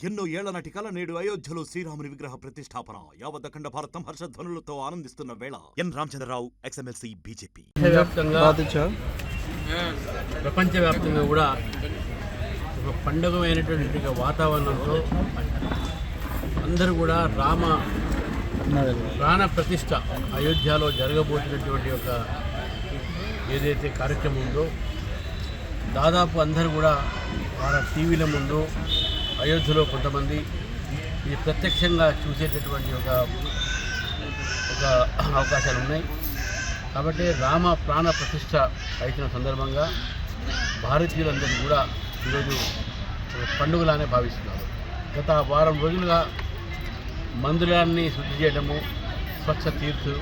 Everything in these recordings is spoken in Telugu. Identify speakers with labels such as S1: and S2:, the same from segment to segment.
S1: ఎన్నో ఏళ్ల నాటి కల నేడు అయోధ్యలో శ్రీరాముని విగ్రహ ప్రతిష్టాపన. యావత్ అఖండ భారతం హర్షధ్వనులతో ఆనందిస్తున్న వేళ. ఎన్ రామచంద్రరావు, ఎక్స్ఎమ్మెల్సీ, బీజేపీ.
S2: ప్రపంచవ్యాప్తంగా కూడా ఒక పండుగమైనటువంటి వాతావరణంతో అందరూ కూడా రామ ప్రాణ ప్రతిష్ఠ అయోధ్యలో జరగబోతున్నటువంటి ఒక ఏదైతే కార్యక్రమం ఉందో దాదాపు అందరూ కూడా వాళ్ళ టీవీల ముందు అయోధ్యలో కొంతమంది ఇది ప్రత్యక్షంగా చూసేటటువంటి ఒక అవకాశాలు ఉన్నాయి. కాబట్టి రామ ప్రాణ ప్రతిష్ఠ అయిన సందర్భంగా భారతీయులందరూ కూడా ఈరోజు పండుగలానే భావిస్తున్నారు. గత వారం రోజులుగా మందిరాన్ని శుద్ధి చేయడము, స్వచ్ఛ తీర్చు,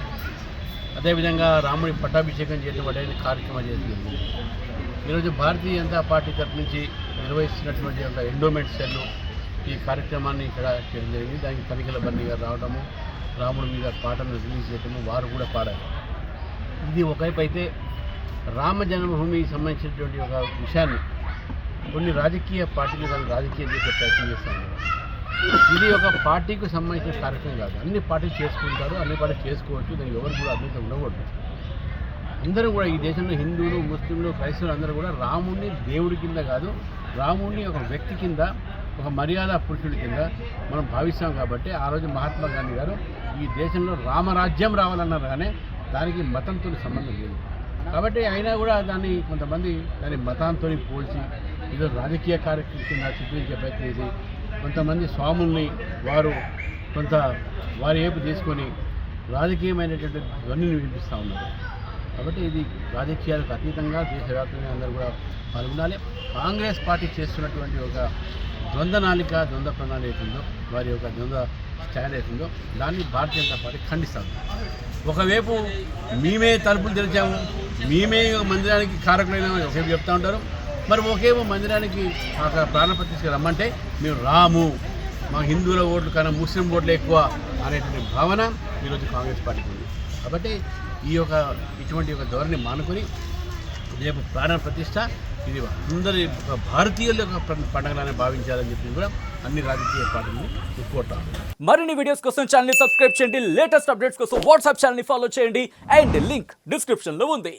S2: అదేవిధంగా రాముడి పట్టాభిషేకం చేయడం అనేది కార్యక్రమం చేస్తుంది. ఈరోజు భారతీయ జనతా పార్టీ తరఫు నుంచి నిర్వహిస్తున్నటువంటి ఒక ఎండోమెంట్ సెల్ ఈ కార్యక్రమాన్ని ఇక్కడ చేయడం జరిగింది. దానికి తనిఖీల బండి గారు రావడము, రాముడి మీద పాటను రిలీజ్ చేయడము, వారు కూడా పాడారు. ఇది ఒకవైపు అయితే రామ జన్మభూమికి సంబంధించినటువంటి ఒక విషయాన్ని కొన్ని రాజకీయ పార్టీలు దాన్ని రాజకీయం చేసే ప్రయత్నం చేస్తాను. ఇది ఒక పార్టీకి సంబంధించిన కార్యక్రమం కాదు. అన్ని పార్టీలు చేసుకుంటారు, అన్ని పార్టీలు చేసుకోవచ్చు, దానికి ఎవరు కూడా అభివృద్ధి ఉండకూడదు. అందరూ కూడా ఈ దేశంలో హిందువులు, ముస్లింలు, క్రైస్తవులు అందరూ కూడా రాముడిని దేవుడి కింద కాదు, రాముడిని ఒక వ్యక్తి కింద, ఒక మర్యాద పురుషుడి కింద మనం భావిస్తాం. కాబట్టి ఆ రోజు మహాత్మా గాంధీ గారు ఈ దేశంలో రామరాజ్యం రావాలన్నారు, కానీ దానికి మతంతో సంబంధం లేదు. కాబట్టి అయినా కూడా దాన్ని కొంతమంది దాని మతాంతో పోల్చి ఏదో రాజకీయ కార్యక్రమం కింద చిత్రించే ప్రయత్నం చేసి కొంతమంది స్వాముల్ని వారు కొంత వారి వైపు తీసుకొని రాజకీయమైనటువంటి ధ్వనిని వినిపిస్తూ ఉన్నారు. కాబట్టి ఇది రాజకీయాలకు అతీతంగా దేశవ్యాప్తంగా అందరూ కూడా పాల్గొనాలి. కాంగ్రెస్ పార్టీ చేస్తున్నటువంటి ఒక ద్వంద్వ ప్రణాళిక అవుతుందో, వారి యొక్క ద్వంద్వ స్టాండ్ అవుతుందో దాన్ని భారతీయ జనతా పార్టీ ఖండిస్తాము. ఒకవైపు మేమే తలుపులు తెరిచాము, మేమే మందిరానికి కారకులైన ఒకవైపు చెప్తూ ఉంటారు, మరి ఒకేమో మందిరానికి ప్రాణప్రతిష్ఠ రమ్మంటే మేము రాము, మా హిందువుల ఓట్లు కన్నా ముస్లిం ఓట్లు ఎక్కువ అనేటువంటి భావన ఈరోజు కాంగ్రెస్ పార్టీకి ఉంది. కాబట్టి ఇటువంటి ఒక ధోరణి మానుకొని రేపు ప్రాణ ప్రతిష్ఠ ఇది అందరి భారతీయుల యొక్క పండుగలానే భావించాలని చెప్పి కూడా అన్ని రాజకీయ పార్టీలు కోరుతారు.
S3: మరిన్ని వీడియోస్ కోసం ఛానల్ ని సబ్స్క్రైబ్ చేయండి, లేటెస్ట్ అప్డేట్స్ కోసం వాట్సాప్ ఛానల్ ని ఫాలో చేయండి, అండ్ లింక్ డిస్క్రిప్షన్ లో ఉంది.